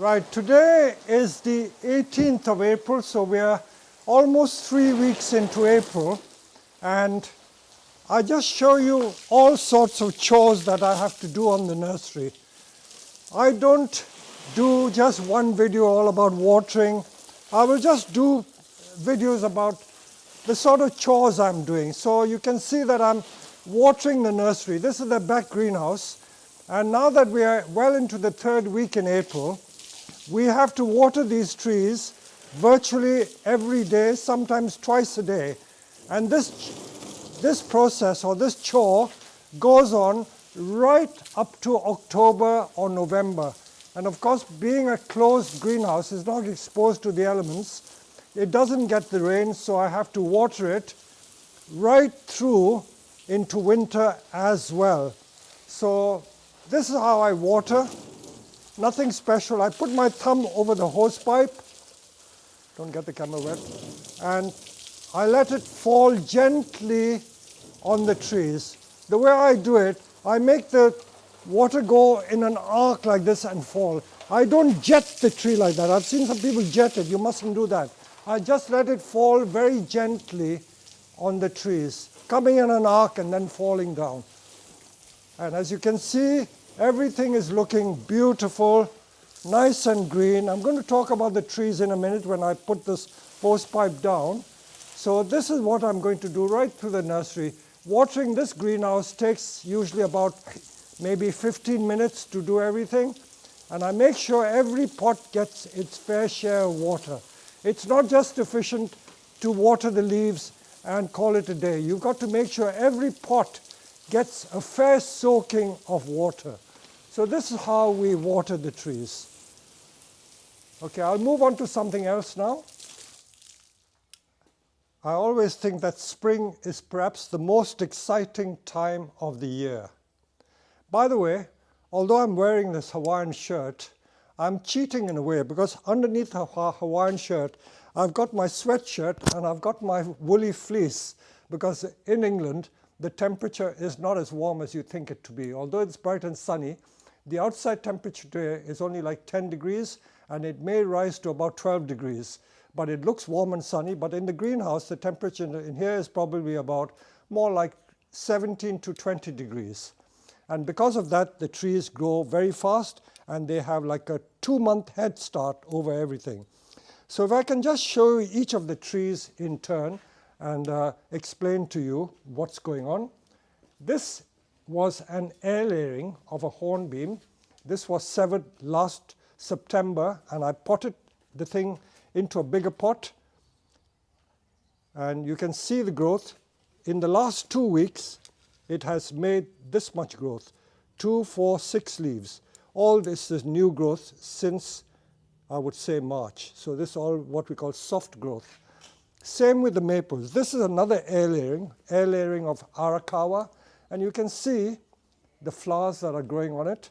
Right, today is the 18th of April, so we are almost 3 weeks into April, and I just show you all sorts of chores that I have to do on the nursery. I don't do just one video all about watering. I will just do videos about the sort of chores I'm doing. So you can see that I'm watering the nursery. This is the back greenhouse, and now that we are well into the 3rd week in April, we have to water these trees virtually every day, sometimes twice a day. And this process or this chore goes on right up to October or November. And of course, being a closed greenhouse is not exposed to the elements. It doesn't get the rain, so I have to water it right through into winter as well. So this is how I water. Nothing special. I put my thumb over the hose pipe, don't get the camera wet, and I let it fall gently on the trees. The way I do it, I make the water go in an arc like this and fall. I don't jet the tree like that. I've seen some people jet it. You mustn't do that. I just let it fall very gently on the trees, coming in an arc and then falling down. And as you can see, everything is looking beautiful, nice and green. I'm going to talk about the trees in a minute when I put this hose pipe down. So this is what I'm going to do right through the nursery. Watering this greenhouse takes usually about maybe 15 minutes to do everything. And I make sure every pot gets its fair share of water. It's not just sufficient to water the leaves and call it a day. You've got to make sure every pot gets a fair soaking of water. So this is how we water the trees. Okay, I'll move on to something else now. I always think that spring is perhaps the most exciting time of the year. By the way, although I'm wearing this Hawaiian shirt, I'm cheating in a way because underneath the Hawaiian shirt, I've got my sweatshirt and I've got my woolly fleece, because in England, the temperature is not as warm as you think it to be. Although it's bright and sunny, the outside temperature today is only like 10 degrees, and it may rise to about 12 degrees. But it looks warm and sunny. But in the greenhouse, the temperature in here is probably about more like 17 to 20 degrees. And because of that, the trees grow very fast, and they have like a 2-month head start over everything. So if I can just show you each of the trees in turn, and explain to you what's going on. This was an air layering of a hornbeam. This was severed last September, and I potted the thing into a bigger pot. And you can see the growth. In the last 2 weeks, it has made this much growth. 2, 4, 6 leaves. All this is new growth since, I would say, March. So this is all what we call soft growth. Same with the maples. This is another air layering of Arakawa, and you can see the flowers that are growing on it.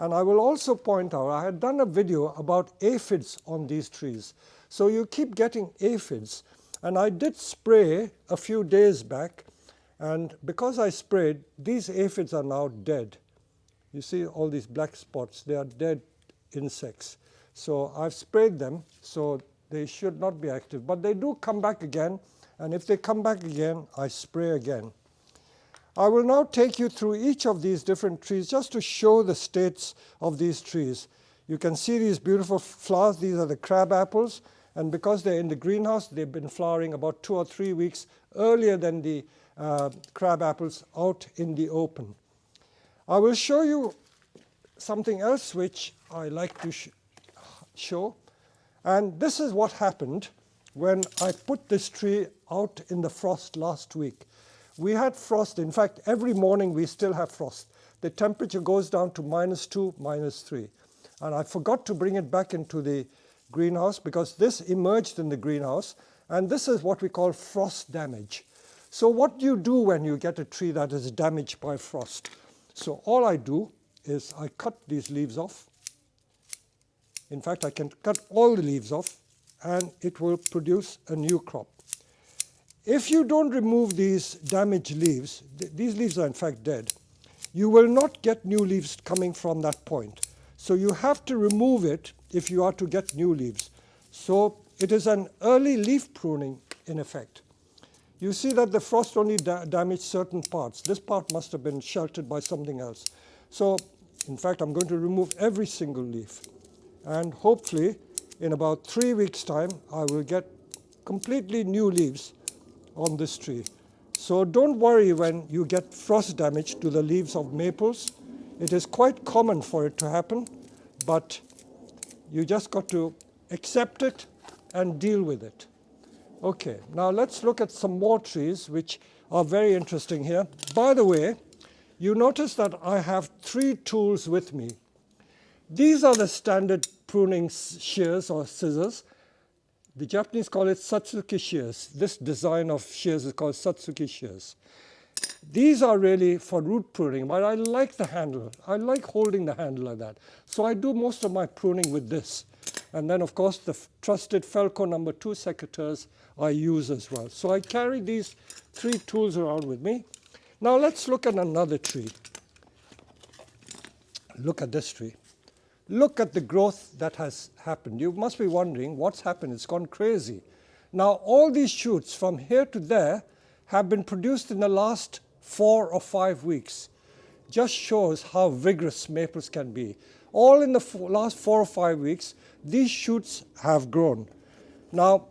And I will also point out, I had done a video about aphids on these trees. So you keep getting aphids, and I did spray a few days back, and because I sprayed, these aphids are now dead. You see all these black spots, they are dead insects. So I've sprayed them, so they should not be active, but they do come back again, and if they come back again, I spray again. I will now take you through each of these different trees just to show the states of these trees. You can see these beautiful flowers. These are the crab apples, and because they're in the greenhouse, they've been flowering about 2 or 3 weeks earlier than the crab apples out in the open. I will show you something else which I like to show. And this is what happened when I put this tree out in the frost last week. We had frost. In fact, every morning we still have frost. The temperature goes down to -2, -3. And I forgot to bring it back into the greenhouse because this emerged in the greenhouse. And this is what we call frost damage. So what do you do when you get a tree that is damaged by frost? So all I do is I cut these leaves off. In fact, I can cut all the leaves off, and it will produce a new crop. If you don't remove these damaged leaves, these leaves are in fact dead, you will not get new leaves coming from that point. So you have to remove it if you are to get new leaves. So it is an early leaf pruning in effect. You see that the frost only damaged certain parts. This part must have been sheltered by something else. So in fact, I'm going to remove every single leaf. And hopefully, in about 3 weeks' time, I will get completely new leaves on this tree. So don't worry when you get frost damage to the leaves of maples. It is quite common for it to happen, but you just got to accept it and deal with it. Okay, now let's look at some more trees which are very interesting here. By the way, you notice that I have 3 tools with me. These are the standard pruning shears or scissors. The Japanese call it Satsuki shears. This design of shears is called Satsuki shears. These are really for root pruning, but I like the handle. I like holding the handle like that. So I do most of my pruning with this. And then, of course, the trusted Felco number 2 secateurs I use as well. So I carry these 3 tools around with me. Now let's look at another tree. Look at this tree. Look at the growth that has happened. You must be wondering what's happened. It's gone crazy. Now all these shoots from here to there have been produced in the last 4 or 5 weeks. Just shows how vigorous maples can be. All in the last 4 or 5 weeks, these shoots have grown. Now,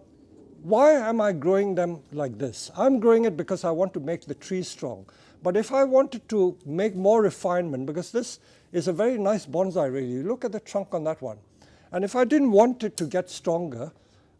why am I growing them like this? I'm growing it because I want to make the tree strong. But if I wanted to make more refinement, because this is a very nice bonsai really, look at the trunk on that one. And if I didn't want it to get stronger,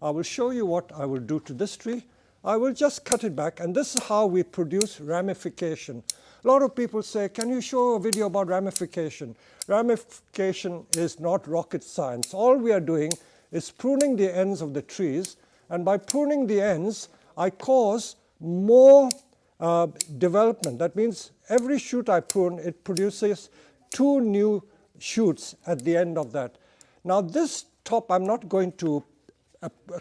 I will show you what I will do to this tree. I will just cut it back, and this is how we produce ramification. A lot of people say, can you show a video about ramification? Ramification is not rocket science. All we are doing is pruning the ends of the trees, and by pruning the ends, I cause more development. That means every shoot I prune, it produces 2 new shoots at the end of that. Now this top I'm not going to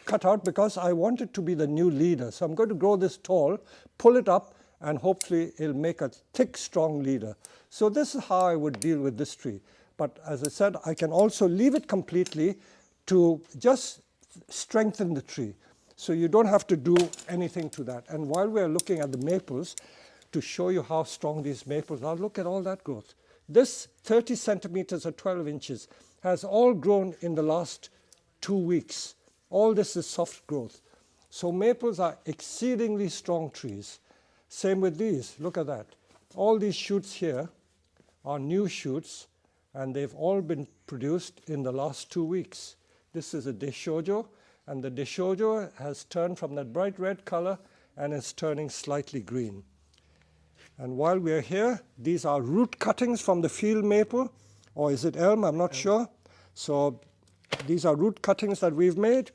cut out because I want it to be the new leader. So I'm going to grow this tall, pull it up, and hopefully it'll make a thick, strong leader. So this is how I would deal with this tree. But as I said, I can also leave it completely to just strengthen the tree. So you don't have to do anything to that. And while we're looking at the maples, to show you how strong these maples are, look at all that growth. This 30 centimeters or 12 inches has all grown in the last 2 weeks. All this is soft growth. So maples are exceedingly strong trees. Same with these. Look at that. All these shoots here are new shoots, and they've all been produced in the last 2 weeks. This is a Deshojo, and the Deshojo has turned from that bright red color and is turning slightly green. And while we're here, these are root cuttings from the field maple, or is it elm? I'm not sure. So these are root cuttings that we've made.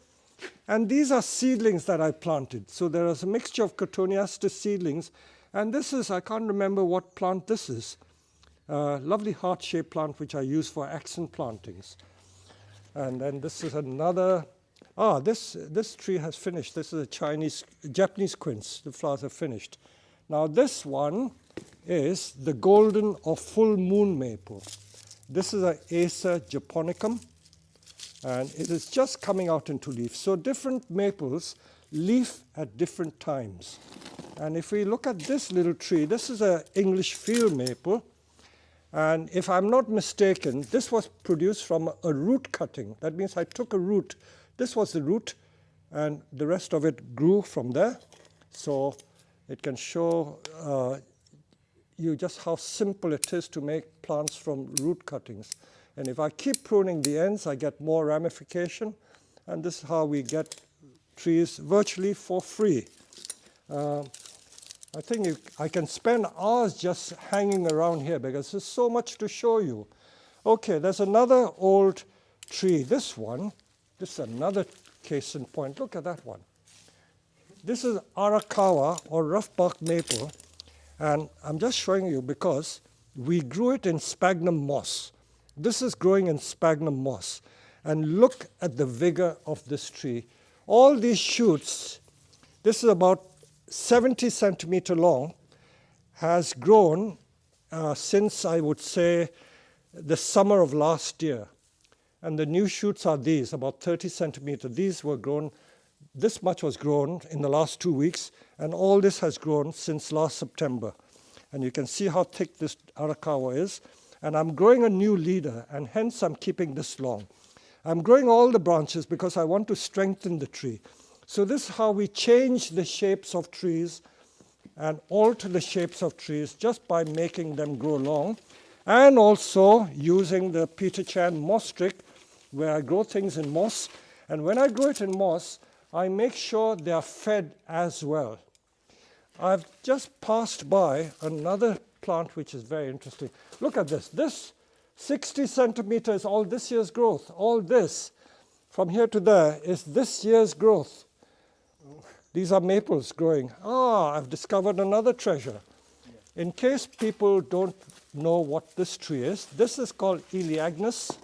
And these are seedlings that I planted. So there is a mixture of Cotoneaster seedlings. And this is, I can't remember what plant this is. Lovely heart-shaped plant which I use for accent plantings. And then this is another, this tree has finished. This is a Japanese quince. The flowers have finished. Now this one is the golden or full moon maple. This is an Acer japonicum, and it is just coming out into leaf. So different maples leaf at different times. And if we look at this little tree, this is an English field maple. And if I'm not mistaken, this was produced from a root cutting. That means I took a root. This was the root, and the rest of it grew from there. So it can show you just how simple it is to make plants from root cuttings. And if I keep pruning the ends, I get more ramification. And this is how we get trees virtually for free. I think I can spend hours just hanging around here because there's so much to show you. Okay, there's another old tree. This is another case in point. Look at that one. This is Arakawa, or rough bark maple. And I'm just showing you because we grew it in sphagnum moss. This is growing in sphagnum moss. And look at the vigor of this tree. All these shoots, this is about 70 centimeter long, has grown since, I would say, the summer of last year. And the new shoots are these, about 30 centimeters. These were grown, this much was grown in the last 2 weeks, and all this has grown since last September. And you can see how thick this Arakawa is. And I'm growing a new leader, and hence I'm keeping this long. I'm growing all the branches because I want to strengthen the tree. So this is how we change the shapes of trees and alter the shapes of trees just by making them grow long, and also using the Peter Chan moss trick, where I grow things in moss. And when I grow it in moss, I make sure they are fed as well. I've just passed by another plant which is very interesting. Look at this. This 60 centimeters, all this year's growth. All this from here to there is this year's growth. These are maples growing. I've discovered another treasure. In case people don't know what this tree is, this is called Elaeagnus.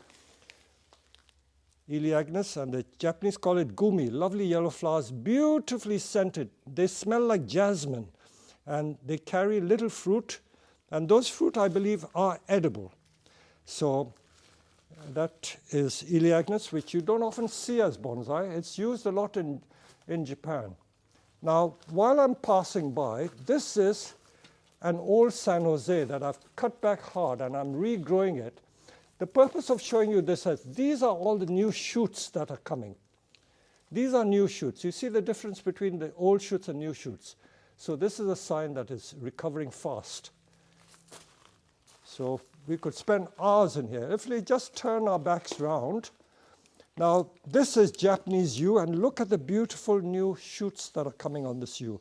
Elaeagnus, and the Japanese call it gumi. Lovely yellow flowers, beautifully scented. They smell like jasmine, and they carry little fruit, and those fruit, I believe, are edible. So that is Elaeagnus, which you don't often see as bonsai. It's used a lot in Japan. Now, while I'm passing by, this is an old San Jose that I've cut back hard, and I'm regrowing it. The purpose of showing you this is these are all the new shoots that are coming. These are new shoots. You see the difference between the old shoots and new shoots. So this is a sign that it's recovering fast. So we could spend hours in here. If we just turn our backs round. Now, this is Japanese yew, and look at the beautiful new shoots that are coming on this yew.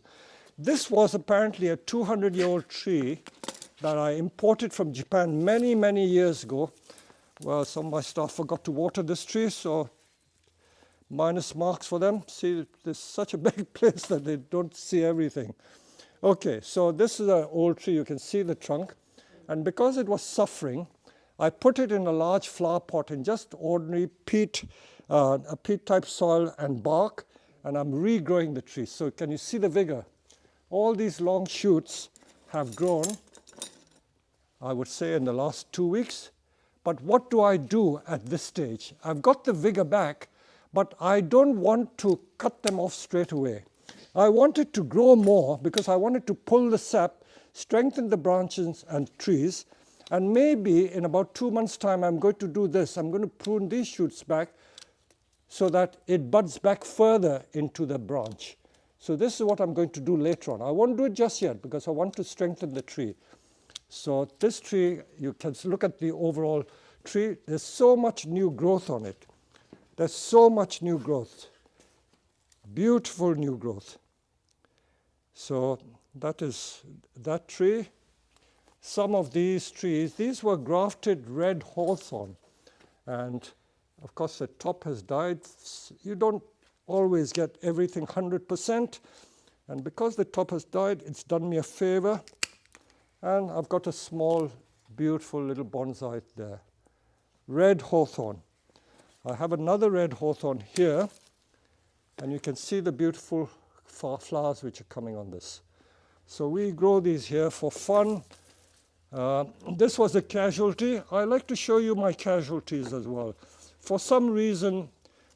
This was apparently a 200-year-old tree that I imported from Japan many, many years ago. Well, some of my staff forgot to water this tree, so minus marks for them. See, there's such a big place that they don't see everything. Okay, so this is an old tree. You can see the trunk. And because it was suffering, I put it in a large flower pot in just ordinary peat, a peat-type soil and bark, and I'm regrowing the tree. So can you see the vigor? All these long shoots have grown, I would say, in the last 2 weeks. But what do I do at this stage? I've got the vigor back, but I don't want to cut them off straight away. I want it to grow more because I wanted to pull the sap, strengthen the branches and trees, and maybe in about 2 months' time I'm going to do this. I'm going to prune these shoots back so that it buds back further into the branch. So this is what I'm going to do later on. I won't do it just yet because I want to strengthen the tree. So this tree, you can look at the overall tree. There's so much new growth on it. There's so much new growth. Beautiful new growth. So that is that tree. Some of these trees, these were grafted red hawthorn. And of course the top has died. You don't always get everything 100%. And because the top has died, it's done me a favor. And I've got a small, beautiful little bonsai there. Red hawthorn. I have another red hawthorn here, and you can see the beautiful flowers which are coming on this. So we grow these here for fun. This was a casualty. I like to show you my casualties as well. For some reason,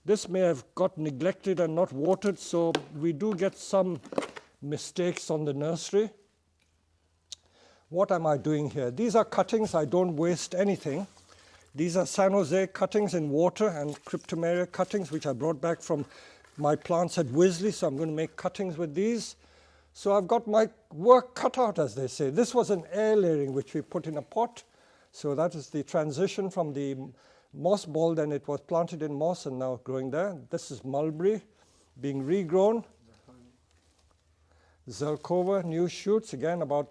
this may have got neglected and not watered, so we do get some mistakes on the nursery. What am I doing here? These are cuttings. I don't waste anything. These are San Jose cuttings in water and cryptomeria cuttings, which I brought back from my plants at Wisley. So I'm going to make cuttings with these. So I've got my work cut out, as they say. This was an air layering, which we put in a pot. So that is the transition from the moss ball. Then it was planted in moss and now growing there. This is mulberry being regrown. Zelkova, new shoots, again about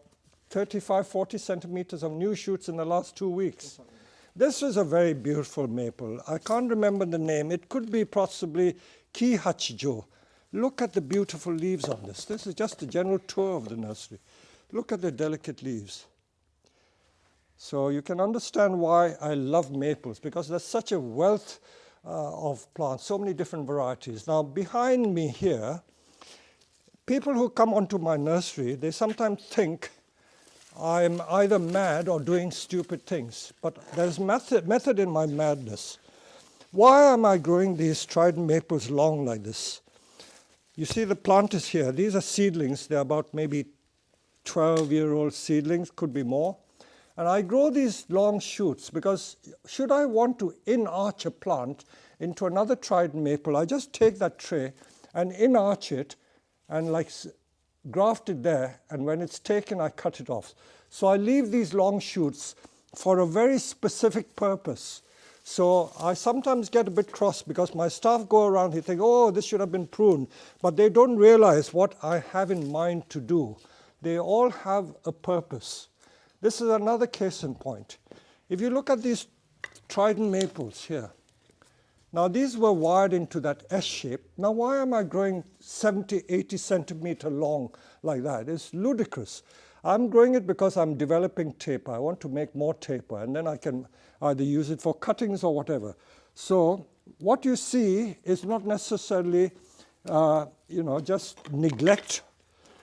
35, 40 centimeters of new shoots in the last 2 weeks. This is a very beautiful maple. I can't remember the name. It could be possibly Kihachijo. Look at the beautiful leaves on this. This is just a general tour of the nursery. Look at the delicate leaves. So you can understand why I love maples, because there's such a wealth of plants, so many different varieties. Now behind me here, people who come onto my nursery, they sometimes think I'm either mad or doing stupid things. But there's method in my madness. Why am I growing these trident maples long like this? You see the plant is here. These are seedlings. They're about maybe 12-year-old seedlings, could be more. And I grow these long shoots because should I want to in-arch a plant into another trident maple, I just take that tray and in-arch it and like graft it there, and when it's taken, I cut it off. So I leave these long shoots for a very specific purpose. So I sometimes get a bit cross because my staff go around, they think, oh, this should have been pruned, but they don't realize what I have in mind to do. They all have a purpose. This is another case in point. If you look at these trident maples here, now these were wired into that S shape. Now why am I growing 70, 80 centimeter long like that? It's ludicrous. I'm growing it because I'm developing taper. I want to make more taper, and then I can either use it for cuttings or whatever. So what you see is not necessarily, just neglect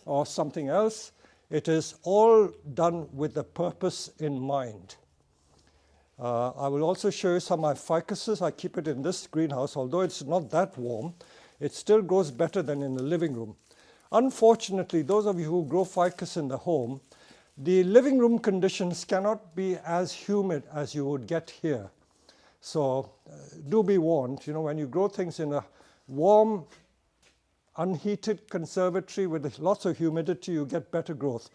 or something else. It is all done with a purpose in mind. I will also show you some of my ficuses. I keep it in this greenhouse. Although it's not that warm, it still grows better than in the living room. Unfortunately, those of you who grow ficus in the home, the living room conditions cannot be as humid as you would get here. So do be warned, when you grow things in a warm, unheated conservatory with lots of humidity, you get better growth.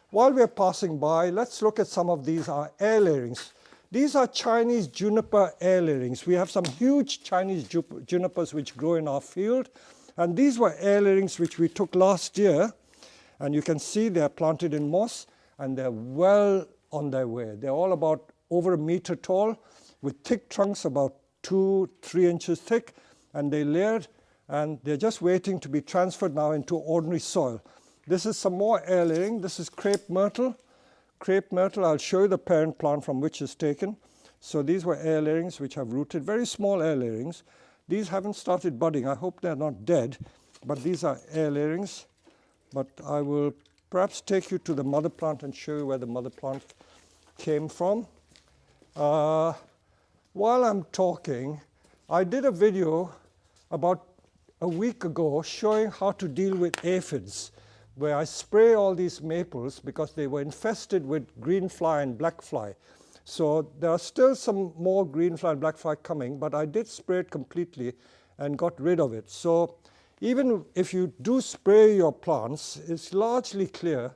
While we're passing by, let's look at some of these air layerings. These are Chinese juniper air layerings. We have some huge Chinese junipers which grow in our field. And these were air layerings which we took last year. And you can see they're planted in moss and they're well on their way. They're all about over a meter tall with thick trunks about 2-3 inches thick. And they layered and they're just waiting to be transferred now into ordinary soil. This is some more air layering. This is crepe myrtle. Crepe myrtle, I'll show you the parent plant from which it's taken. So these were air layerings which have rooted, very small air layerings. These haven't started budding. I hope they're not dead, but these are air layerings. But I will perhaps take you to the mother plant and show you where the mother plant came from. While I'm talking, I did a video about a week ago showing how to deal with aphids, where I spray all these maples because they were infested with green fly and black fly. So there are still some more green fly and black fly coming, but I did spray it completely and got rid of it. So even if you do spray your plants, it's largely clear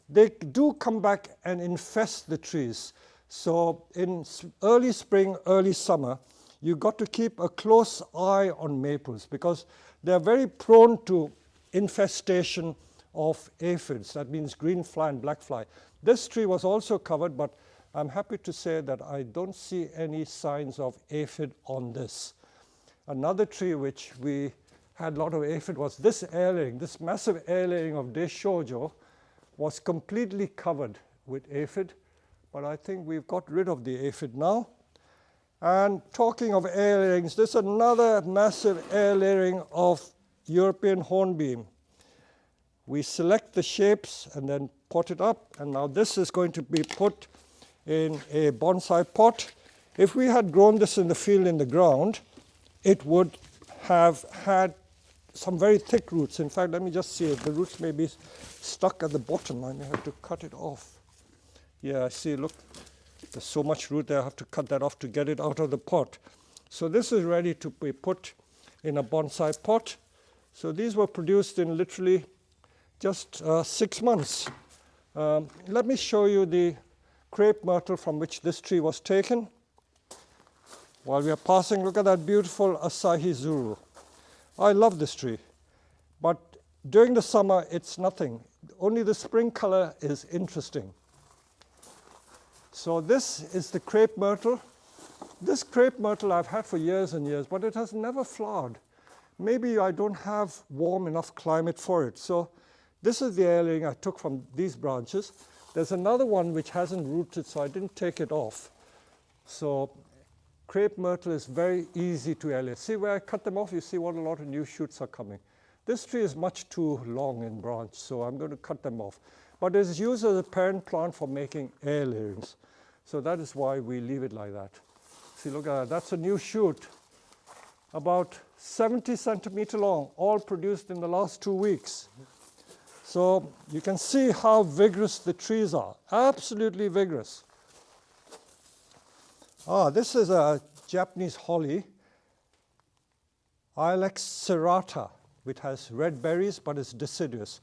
they do come back and infest the trees. So in early spring, early summer, you've got to keep a close eye on maples because they're very prone to infestation of aphids. That means green fly and black fly. This tree was also covered, but I'm happy to say that I don't see any signs of aphid on this. Another tree which we had a lot of aphid was this air layering. This massive air layering of Deshojo was completely covered with aphid, but I think we've got rid of the aphid now. And talking of air layerings, this is another massive air layering of European hornbeam. We select the shapes and then pot it up, and now this is going to be put in a bonsai pot. If we had grown this in the field in the ground, it would have had some very thick roots. In fact, let me just see it. The roots may be stuck at the bottom. I may have to cut it off. Yeah, I see, look, there's so much root there. I have to cut that off to get it out of the pot. So this is ready to be put in a bonsai pot. So these were produced in literally just 6 months. Let me show you the crepe myrtle from which this tree was taken. While we are passing, look at that beautiful Asahi Zuru. I love this tree, but during the summer it's nothing. Only the spring color is interesting. So this is the crepe myrtle. This crepe myrtle I've had for years and years, but it has never flowered. Maybe I don't have warm enough climate for it. So this is the air layering I took from these branches. There's another one which hasn't rooted, so I didn't take it off. So crepe myrtle is very easy to air layer. See where I cut them off? You see what a lot of new shoots are coming. This tree is much too long in branch, so I'm going to cut them off. But it's used as a parent plant for making air layerings. So that is why we leave it like that. See, look at that. That's a new shoot. about 70 centimeter long, all produced in the last 2 weeks. So you can see how vigorous the trees are, absolutely vigorous. This is a Japanese holly, Ilex serrata, which has red berries but is deciduous.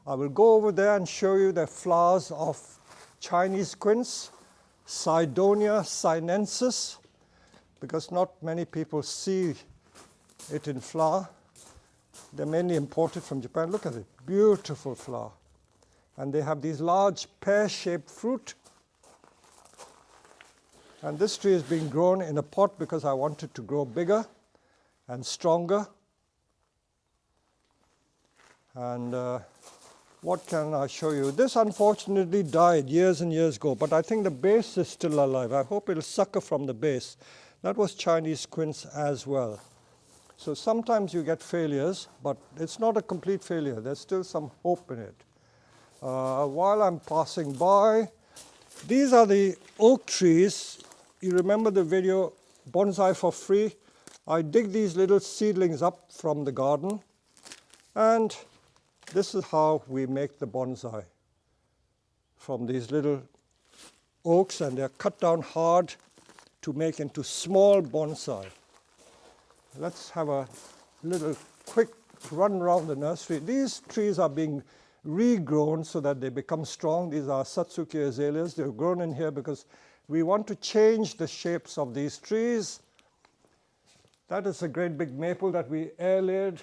I will go over there and show you the flowers of Chinese quince, Cydonia sinensis, because not many people see it in flower. They're mainly imported from Japan. Look at it, beautiful flower. And they have these large pear-shaped fruit. And this tree is being grown in a pot because I want it to grow bigger and stronger. And what can I show you? This unfortunately died years and years ago, but I think the base is still alive. I hope it'll sucker from the base. That was Chinese quince as well. So sometimes you get failures, but it's not a complete failure. There's still some hope in it. While I'm passing by, these are the oak trees. You remember the video, Bonsai for Free? I dig these little seedlings up from the garden, and this is how we make the bonsai from these little oaks, and they're cut down hard to make into small bonsai. Let's have a little quick run around the nursery. These trees are being regrown so that they become strong. These are Satsuki azaleas. They're grown in here because we want to change the shapes of these trees. That is a great big maple that we air-laid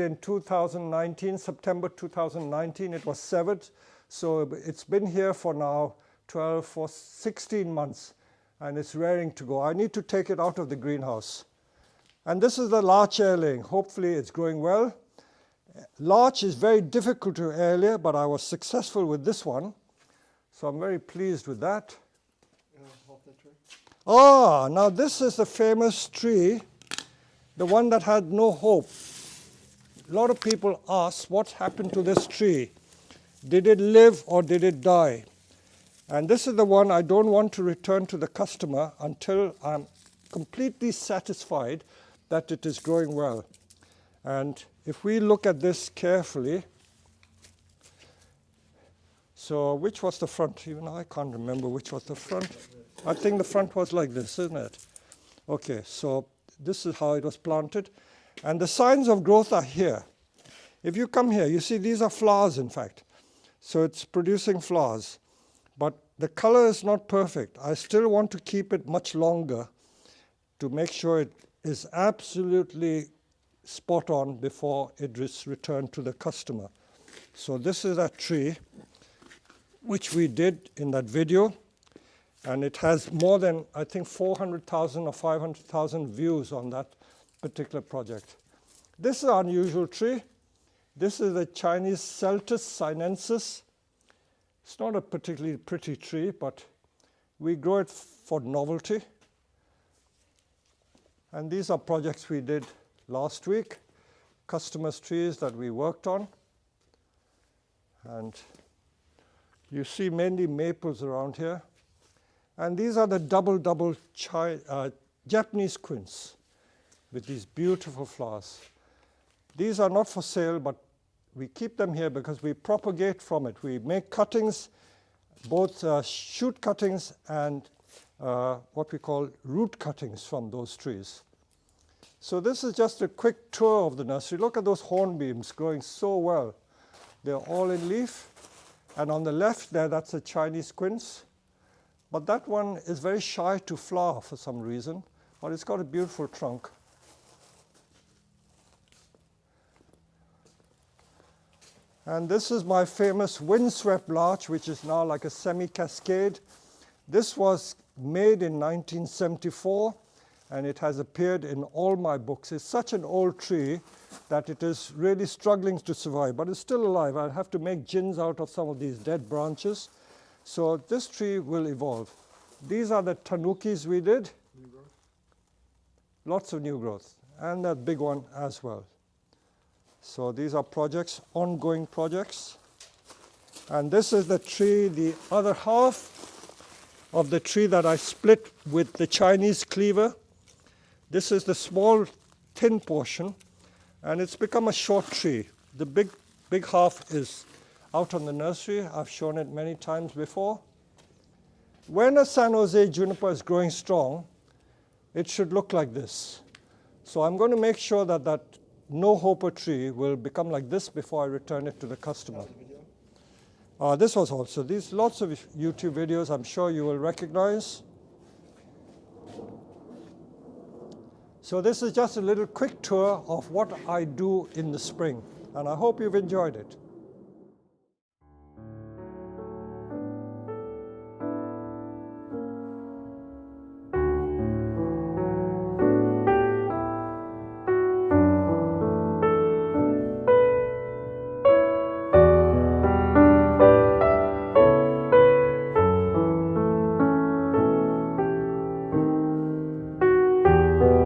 in 2019, September 2019. It was severed. So it's been here for now 16 months. And it's raring to go. I need to take it out of the greenhouse. And this is the larch airlaying. Hopefully it's growing well. Larch is very difficult to airlay, but I was successful with this one. So I'm very pleased with that. Now this is the famous tree, the one that had no hope. A lot of people ask, what happened to this tree? Did it live or did it die? And this is the one I don't want to return to the customer until I'm completely satisfied that it is growing well. And if we look at this carefully, so which was the front? Even I can't remember which was the front. I think the front was like this, isn't it? Okay, so this is how it was planted. And the signs of growth are here. If you come here, you see these are flowers, in fact. So it's producing flowers. But the color is not perfect. I still want to keep it much longer to make sure it is absolutely spot on before it is returned to the customer. So this is that tree which we did in that video, and it has more than, I think, 400,000 or 500,000 views on that particular project. This is an unusual tree. This is the Chinese Celtis sinensis. It's not a particularly pretty tree, but we grow it for novelty. And these are projects we did last week, customers' trees that we worked on. And you see mainly maples around here. And these are the double Japanese quince with these beautiful flowers. These are not for sale, but we keep them here because we propagate from it. We make cuttings, both shoot cuttings and what we call root cuttings from those trees. So this is just a quick tour of the nursery. Look at those hornbeams growing so well. They're all in leaf. And on the left there, that's a Chinese quince. But that one is very shy to flower for some reason, but it's got a beautiful trunk. And this is my famous windswept larch, which is now like a semi-cascade. This was made in 1974, and it has appeared in all my books. It's such an old tree that it is really struggling to survive, but it's still alive. I'll have to make gins out of some of these dead branches. So this tree will evolve. These are the tanukis we did. New growth. Lots of new growth, and that big one as well. So these are projects, ongoing projects. And this is the tree, the other half of the tree that I split with the Chinese cleaver. This is the small thin portion, and it's become a short tree. The big half is out on the nursery. I've shown it many times before. When a San Jose juniper is growing strong, it should look like this. So I'm going to make sure that that no-hoper tree will become like this before I return it to the customer. This was also, these lots of YouTube videos I'm sure you will recognize. So this is just a little quick tour of what I do in the spring, and I hope you've enjoyed it.